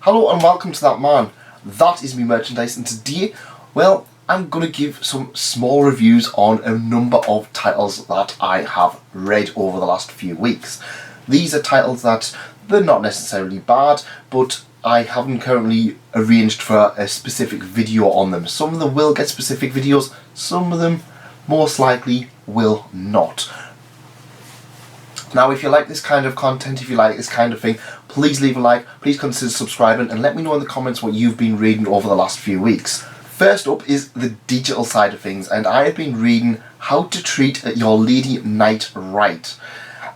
Hello and welcome to That Man. That is me merchandise, and today, well, I'm going to give some small reviews on a number of titles that I have read over the last few weeks. These are titles that they're not necessarily bad, but I haven't currently arranged for a specific video on them. Some of them will get specific videos, some of them most likely will not. Now, if you like this kind of content, if you like this kind of thing, please leave a like, please consider subscribing, and let me know in the comments what you've been reading over the last few weeks. First up is the digital side of things, and I have been reading How to Treat Your Lady Knight Right.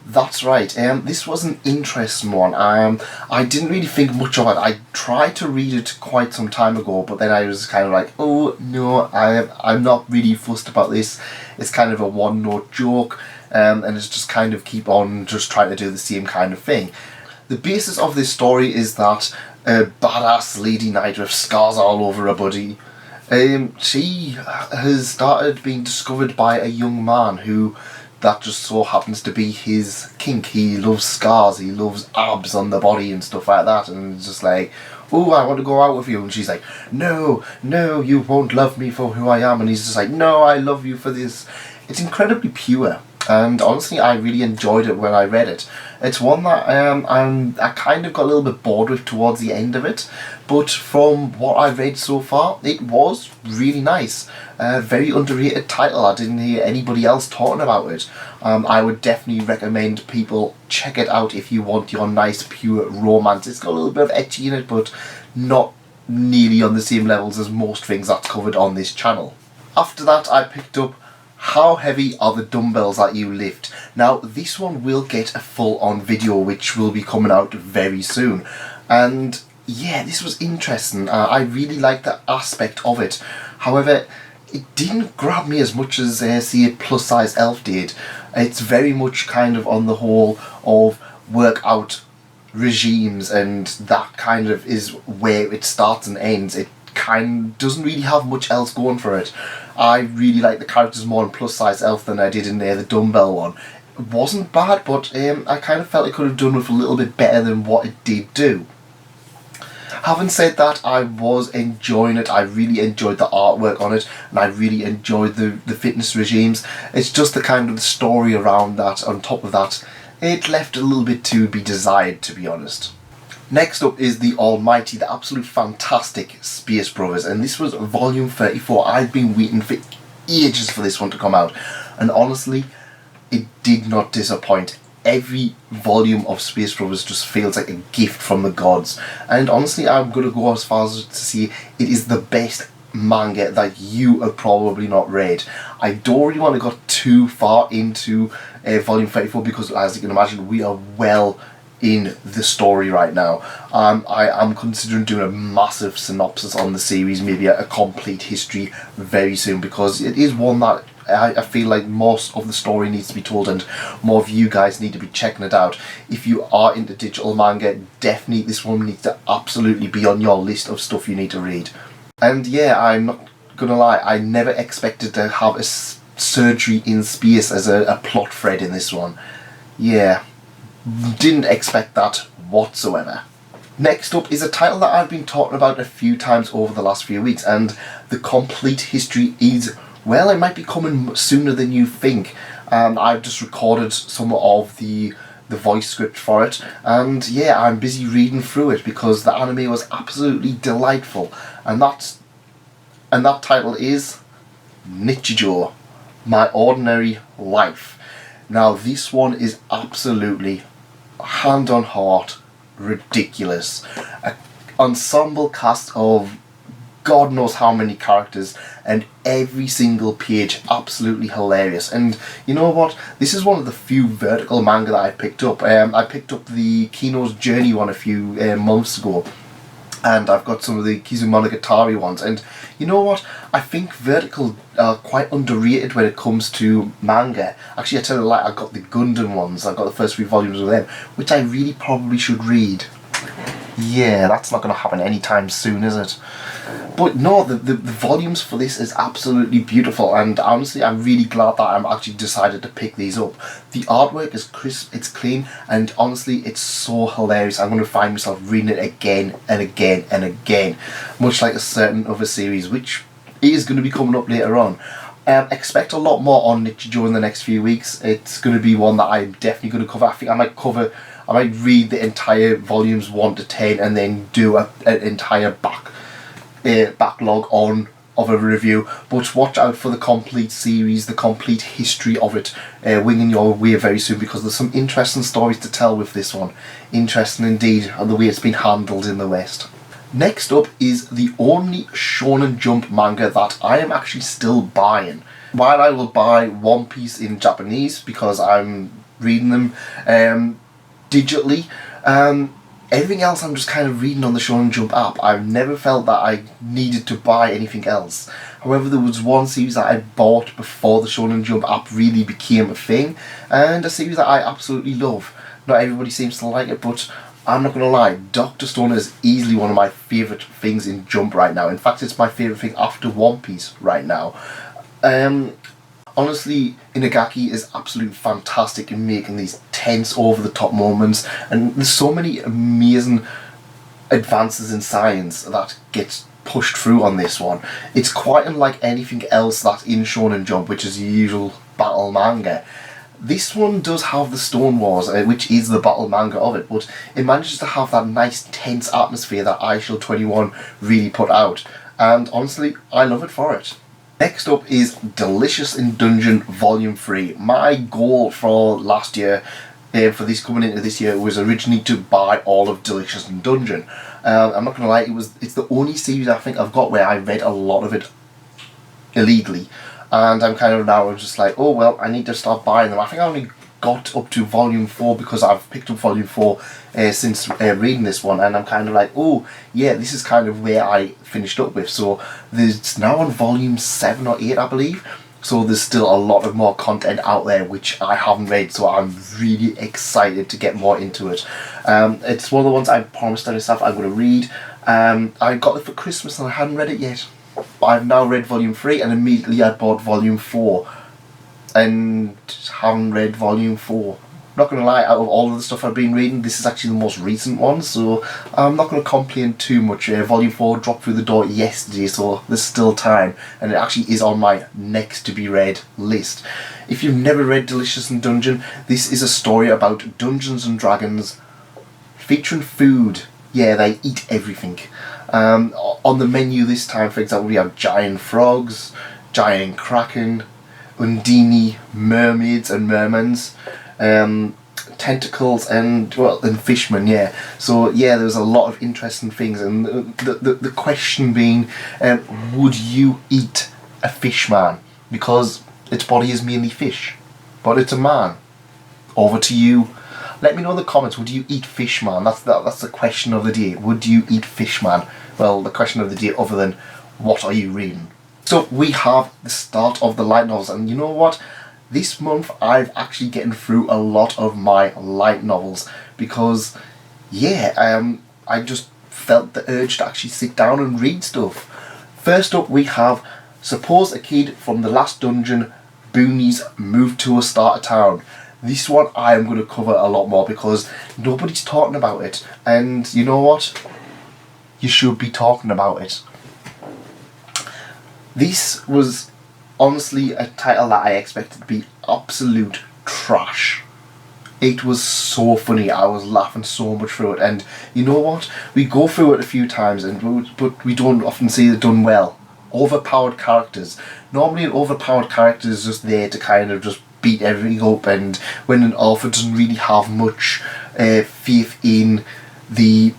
That's right, this was an interesting one. I didn't really think much of it. I tried to read it quite some time ago, but then I was kind of like, oh no, I'm not really fussed about this. It's kind of a one-note joke, and it's just kind of keep on just trying to do the same kind of thing. The basis of this story is that a badass lady knight with scars all over her body, she has started being discovered by a young man who that just so happens to be his kink. He loves scars, he loves abs on the body and stuff like that, and it's just like, oh, I want to go out with you, and she's like, no, you won't love me for who I am, and he's just like, no, I love you for this. It's incredibly pure, and honestly I really enjoyed it when I read it. It's one that I kind of got a little bit bored with towards the end of it, but from what I read so far, it was really nice. Very underrated title. I didn't hear anybody else talking about it. I would definitely recommend people check it out if you want your nice pure romance. It's got a little bit of ecchi in it, but not nearly on the same levels as most things that's covered on this channel. After that, I picked up How Heavy Are the Dumbbells That You Lift. Now, this one will get a full-on video which will be coming out very soon. And yeah, this was interesting. I really liked that aspect of it. However, it didn't grab me as much as, say, a plus-size elf did. It's very much kind of on the whole of workout regimes, and that kind of is where it starts and ends. It kind of doesn't really have much else going for it. I really like the characters more in plus-size elf than I did in the Dumbbell one. It wasn't bad, but I kind of felt it could have done with a little bit better than what it did do. Having said that, I was enjoying it. I really enjoyed the artwork on it, and I really enjoyed the fitness regimes. It's just the kind of the story around that, on top of that, it left a little bit to be desired, to be honest. Next up is the almighty, the absolute fantastic Space Brothers, and this was volume 34. I've been waiting for ages for this one to come out, and honestly, it did not disappoint. Every volume of Space Brothers just feels like a gift from the gods, and honestly I'm going to go as far as to say it is the best manga that you have probably not read. I don't really want to go too far into volume 34 because, as you can imagine, we are well in the story right now. I am considering doing a massive synopsis on the series, maybe a complete history very soon, because it is one that I feel like most of the story needs to be told, and more of you guys need to be checking it out. If you are into digital manga, definitely this one needs to absolutely be on your list of stuff you need to read. And yeah, I'm not gonna lie, I never expected to have a surgery in space as a plot thread in this one. Yeah, didn't expect that whatsoever. Next up is a title that I've been talking about a few times over the last few weeks, and the complete history is, well, it might be coming sooner than you think. I've just recorded some of the voice script for it, and yeah, I'm busy reading through it because the anime was absolutely delightful, and that title is Nichijou, My Ordinary Life. Now, this one is absolutely, hand on heart, ridiculous. An ensemble cast of God knows how many characters, and every single page absolutely hilarious. And you know what? This is one of the few vertical manga that I picked up. I picked up the Kino's Journey one a few months ago, and I've got some of the Kizumonogatari ones. And you know what? I think vertical are quite underrated when it comes to manga. Actually, I tell you a lie, I got the Gundam ones. I got the first 3 volumes of them, which I really probably should read. Yeah, that's not going to happen anytime soon, is it? But no, the volumes for this is absolutely beautiful, and honestly I'm really glad that I'm actually decided to pick these up. The artwork is crisp, it's clean, and honestly it's so hilarious. I'm going to find myself reading it again and again and again, much like a certain other series which is going to be coming up later on. Expect a lot more on Nichijou in the next few weeks. It's going to be one that I'm definitely going to cover. I think I might read the entire volumes 1 to 10 and then do an entire backlog of a review. But watch out for the complete series, the complete history of it, winging your way very soon, because there's some interesting stories to tell with this one. Interesting indeed, and the way it's been handled in the West. Next up is the only Shonen Jump manga that I am actually still buying. While I will buy One Piece in Japanese because I'm reading them digitally, everything else I'm just kind of reading on the Shonen Jump app. I've never felt that I needed to buy anything else. However, there was one series that I bought before the Shonen Jump app really became a thing, and a series that I absolutely love. Not everybody seems to like it, but I'm not going to lie, Dr. Stone is easily one of my favourite things in Jump right now. In fact, it's my favourite thing after One Piece right now. Honestly, Inagaki is absolutely fantastic in making these tense, over-the-top moments, and there's so many amazing advances in science that gets pushed through on this one. It's quite unlike anything else that's in Shonen Jump, which is the usual battle manga. This one does have the Stone Wars, which is the battle manga of it, but it manages to have that nice tense atmosphere that iShield 21 really put out, and honestly, I love it for it. Next up is Delicious in Dungeon Volume 3. My goal for last year, for this coming into this year, was originally to buy all of Delicious in Dungeon. I'm not going to lie, it's the only series I think I've got where I read a lot of it illegally. And I'm kind of now just like, oh well, I need to start buying them. I think I only got up to Volume 4 because I've picked up Volume 4 since reading this one, and I'm kind of like, oh yeah, this is kind of where I finished up with. So it's now on Volume 7 or 8, I believe. So there's still a lot of more content out there which I haven't read, so I'm really excited to get more into it. It's one of the ones I promised myself I'm going to read. I got it for Christmas and I hadn't read it yet. I've now read Volume 3 and immediately I bought Volume 4 and haven't read Volume 4. Not going to lie, out of all of the stuff I've been reading, this is actually the most recent one, so I'm not going to complain too much. Volume 4 dropped through the door yesterday, so there's still time, and it actually is on my next to be read list. If you've never read Delicious in Dungeon, this is a story about Dungeons and Dragons featuring food. Yeah, they eat everything. On the menu this time, for example, we have giant frogs, giant kraken, undine, mermaids and mermans, tentacles and fishmen. Yeah, so yeah, there's a lot of interesting things, and the question being, would you eat a fish man? Because its body is mainly fish, but it's a man. Over to you. Let me know in the comments, would you eat fish man? That's the question of the day. Would you eat fish man? Well, the question of the day other than what are you reading? So we have the start of the light novels, and you know what? This month I've actually getting through a lot of my light novels because, yeah, I just felt the urge to actually sit down and read stuff. First up we have Suppose a Kid from the Last Dungeon Boonies Moved to a Starter Town. This one I am going to cover a lot more because nobody's talking about it, and you know what? You should be talking about it. This was honestly a title that I expected to be absolute trash. It was so funny, I was laughing so much through it, and you know what? We go through it a few times, but we don't often see it done well. Overpowered characters. Normally an overpowered character is just there to kind of just beat everything up, and when an author doesn't really have much faith in the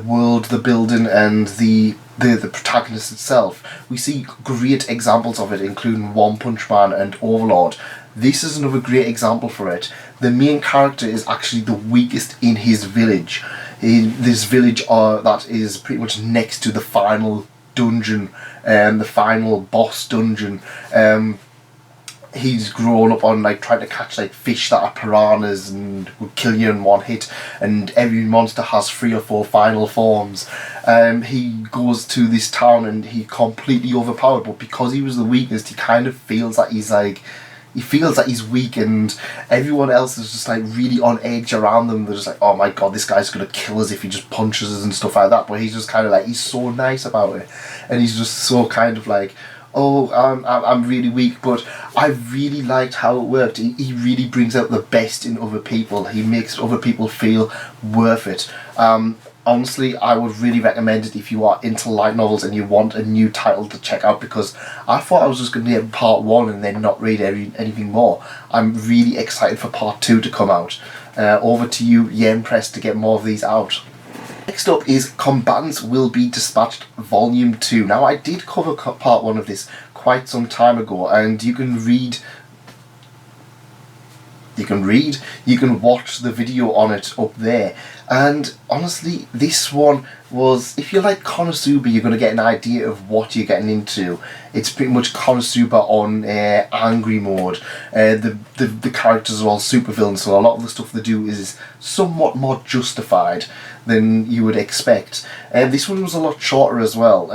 world, the building, and the protagonist itself, we see great examples of it, including One Punch Man and Overlord. This is another great example for it. The main character is actually the weakest in his village. This village that is pretty much next to the final dungeon, the final boss dungeon. he's grown up on like trying to catch like fish that are piranhas and would kill you in one hit, and every monster has 3 or 4 final forms. He goes to this town and he completely overpowered, but because he was the weakest, he kind of feels that he's weak, and everyone else is just like really on edge around them. They're just like, oh my god, this guy's gonna kill us if he just punches us and stuff like that. But he's just kind of like, he's so nice about it, and he's just so kind of like, oh, I'm really weak. But I really liked how it worked. He really brings out the best in other people. He makes other people feel worth it. Honestly, I would really recommend it if you are into light novels and you want a new title to check out, because I thought I was just going to get part 1 and then not read anything more. I'm really excited for part 2 to come out. Over to you, Yen Press, to get more of these out. Next up is Combatants Will Be Dispatched Volume 2. Now, I did cover part 1 of this quite some time ago, and you can watch the video on it up there. And honestly, this one was, if you like Konosuba, you're going to get an idea of what you're getting into. It's pretty much Konosuba on angry mode. The characters are all supervillains, so a lot of the stuff they do is somewhat more justified than you would expect. This one was a lot shorter as well.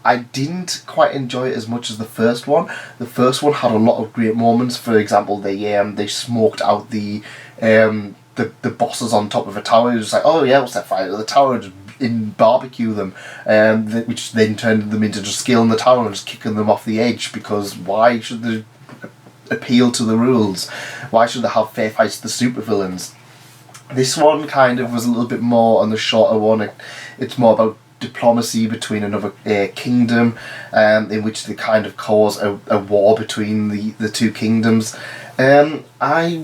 I didn't quite enjoy it as much as the first one. The first one had a lot of great moments. For example, they smoked out the bosses on top of a tower. It was like, oh yeah, what's that fight? The tower, in barbecue them, which then turned them into just scaling the tower and just kicking them off the edge, because why should they appeal to the rules? Why should they have fair fights to the supervillains? This one kind of was a little bit more on the shorter one. It's more about diplomacy between another kingdom, in which they kind of cause a war between the two kingdoms. I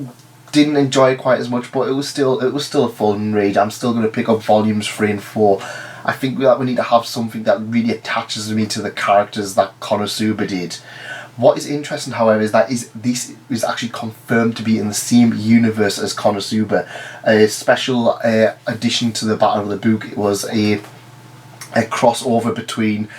didn't enjoy it quite as much, but it was still a fun read. I'm still going to pick up volumes 3 and 4. I think that we need to have something that really attaches me to the characters that Konosuba did. What is interesting, however, is that this is actually confirmed to be in the same universe as Konosuba. A special addition to the Battle of the Book was a crossover between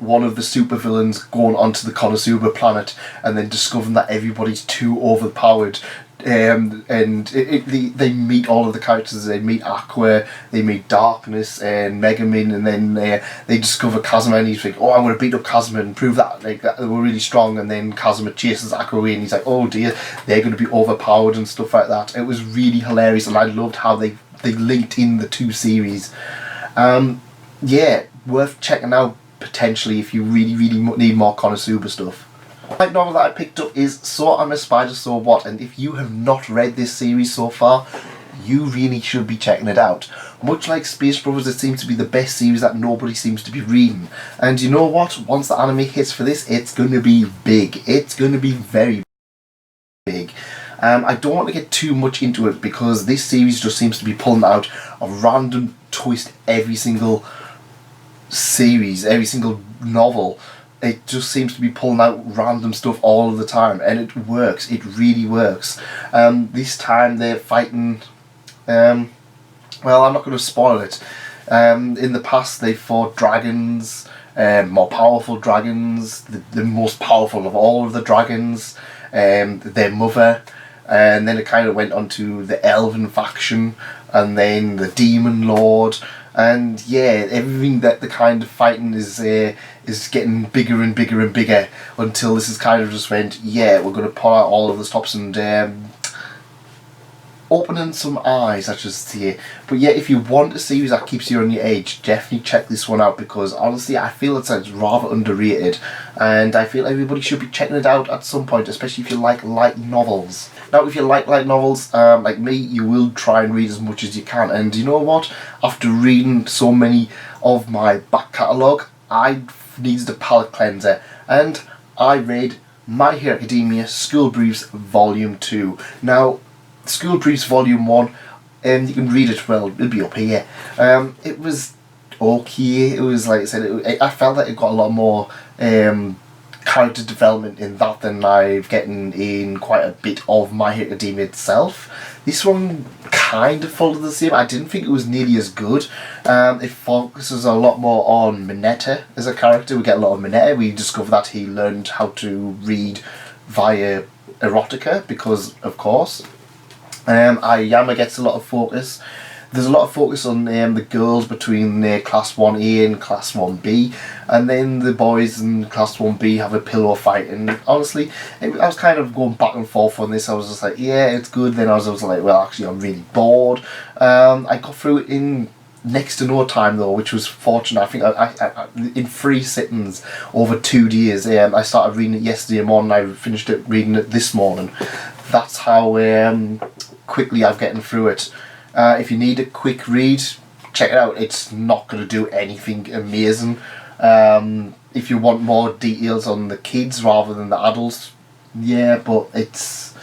one of the supervillains going onto the Konosuba planet and then discovering that everybody's too overpowered. And they meet all of the characters. They meet Aqua, they meet Darkness and Megumin, and then they discover Kazuma, and he's like, oh, I'm going to beat up Kazuma and prove that that we're really strong. And then Kazuma chases Aqua away, and he's like, oh dear, they're going to be overpowered and stuff like that. It was really hilarious, and I loved how they linked in the 2 series. Yeah, worth checking out potentially if you really need more Konosuba stuff. The light novel that I picked up is So I'm a Spider, So What, and if you have not read this series so far, you really should be checking it out. Much like Space Brothers, it seems to be the best series that nobody seems to be reading. And you know what? Once the anime hits for this, it's going to be big. It's going to be very big. I don't want to get too much into it, because this series just seems to be pulling out a random twist every single series, every single novel. It just seems to be pulling out random stuff all of the time, and it works. It really works. This time they're fighting. Well, I'm not going to spoil it. In the past, they fought dragons, more powerful dragons, the most powerful of all of the dragons, their mother, and then it kind of went on to the elven faction, and then the demon lord. And yeah, everything that the kind of fighting is getting bigger and bigger and bigger, until this is kind of just went, yeah, we're going to pull out all of the stops and opening some eyes, I should say. But yeah, if you want a series that keeps you on your edge, definitely check this one out, because honestly I feel it's rather underrated, and I feel everybody should be checking it out at some point, especially if you like light novels. Now, if you like light novels, like me, you will try and read as much as you can. And you know what? After reading so many of my back catalogue, I needed a palate cleanser, and I read My Hero Academia School Briefs Volume 2. Now, School Briefs Volume 1, you can read it, well, it'll be up here. It was okay. It was, like I said, I felt that it got a lot more character development in that than I've gotten in quite a bit of My Hero Academia itself. This one kind of followed the same. I didn't think it was nearly as good. It focuses a lot more on Mineta as a character. We get a lot of Mineta. We discover that he learned how to read via erotica, because of course. Ayama gets a lot of focus. There's a lot of focus on the girls between Class 1A and Class 1B, and then the boys in Class 1B have a pillow fight, and honestly, I was kind of going back and forth on this. I was just like, yeah, it's good, then I was like, well, actually, I'm really bored. I got through it in next to no time though, which was fortunate. I think I in 3 sittings over 2 days. I started reading it yesterday morning, I finished reading it this morning. That's how quickly I'm getting through it. If you need a quick read, check it out. It's not going to do anything amazing. If you want more details on the kids rather than the adults, yeah, but it's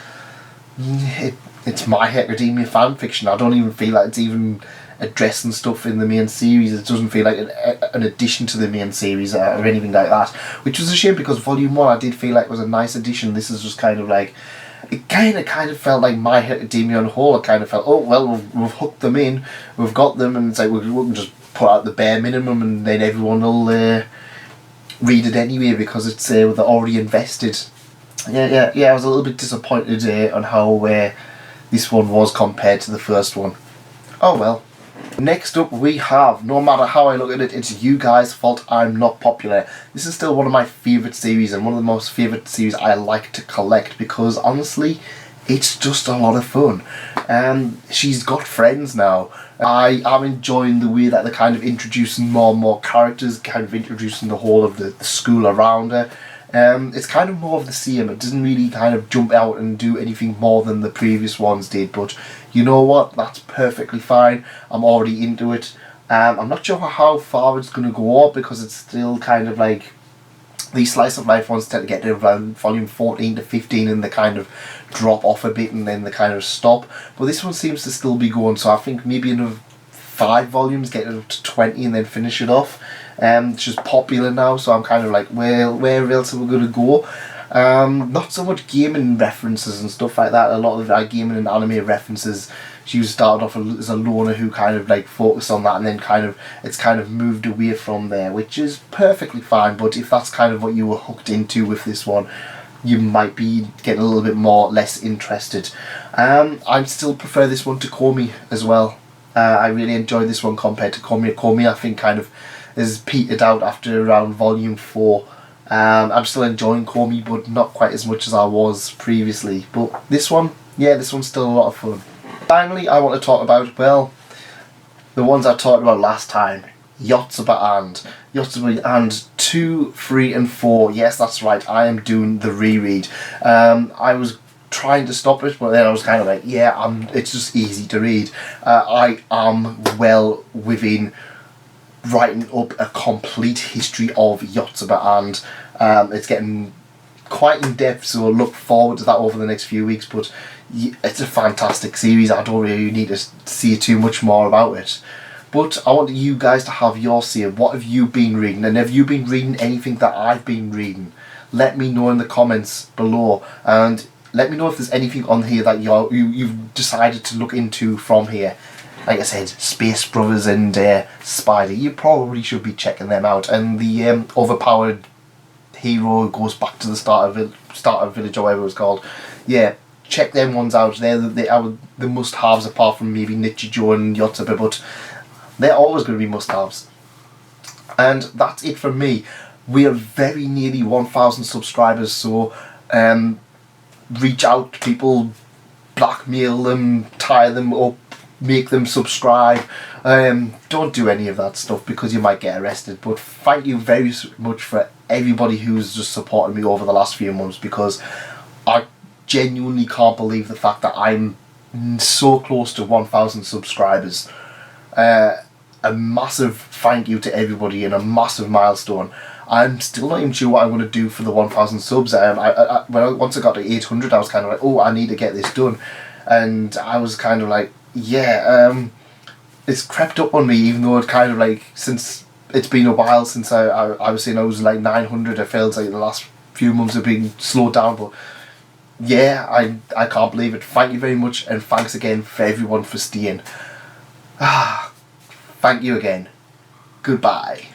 My Academia fan fiction. I don't even feel like it's even addressing stuff in the main series. It doesn't feel like an addition to the main series or anything like that, which was a shame, because Volume 1 I did feel like was a nice addition. This is just kind of like, it kind of felt like My Academia on whole. I kind of felt, oh well, we've hooked them in, we've got them, and it's like we can just put out the bare minimum, and then everyone will read it anyway because it's they're already invested. Yeah. I was a little bit disappointed on how this one was compared to the first one. Oh well. Next up we have, no matter how I look at it, it's you guys' fault I'm not popular. This is still one of my favourite series, and one of the most favourite series I like to collect, because honestly, it's just a lot of fun. She's got friends now. I am enjoying the way that they're kind of introducing more and more characters, kind of introducing the whole of the school around her. It's kind of more of the same. It doesn't really kind of jump out and do anything more than the previous ones did, but you know what, that's perfectly fine. I'm already into it. I'm not sure how far it's going to go up, because it's still kind of like, these slice of life ones tend to get to around volume 14 to 15 and they kind of drop off a bit and then they kind of stop, but this one seems to still be going, so I think maybe another 5 volumes, get it up to 20 and then finish it off. It's just popular now, so I'm kind of like, well, where else are we going to go? Not so much gaming references and stuff like that. A lot of gaming and anime references. She was started off as a loner who kind of like focused on that, and then it's kind of moved away from there, which is perfectly fine. But if that's kind of what you were hooked into with this one, you might be getting a little bit less interested. I still prefer this one to Komi as well. I really enjoyed this one compared to Komi. Komi, I think, kind of has petered out after around volume 4. I'm still enjoying Komi, but not quite as much as I was previously. But this one, yeah, this one's still a lot of fun. Finally, I want to talk about, well, the ones I talked about last time. Yotsuba and 2, 3 and 4. Yes, that's right, I am doing the reread. I was trying to stop it, but then I was kind of like, yeah, it's just easy to read. I am well within writing up a complete history of Yotsuba, and it's getting quite in depth, so look forward to that over the next few weeks. But it's a fantastic series. I don't really need to see too much more about it, but I want you guys to have your say. What have you been reading, and have you been reading anything that I've been reading? Let me know in the comments below, and let me know if there's anything on here that you've decided to look into from here. Like I said, Space Brothers and Spider, you probably should be checking them out. And the Overpowered Hero goes back to the start of Village, or whatever it was called. Yeah, check them ones out. They're the must-haves, apart from maybe Nichijou and Yotsuba, but they're always going to be must-haves. And that's it from me. We are very nearly 1,000 subscribers, so reach out to people, blackmail them, tie them up, make them subscribe. Don't do any of that stuff, because you might get arrested. But thank you very much for everybody who's just supported me over the last few months, because I genuinely can't believe the fact that I'm so close to 1,000 subscribers. A massive thank you to everybody, and a massive milestone. I'm still not even sure what I'm going to do for the 1,000 subs. Once I got to 800, I was kind of like, oh, I need to get this done. And I was kind of like, yeah, it's crept up on me, even though it kind of like, since it's been a while since I was saying I was like 900, it feels like the last few months have been slowed down. But yeah, I can't believe it. Thank you very much, and thanks again for everyone for staying. Thank you again. Goodbye.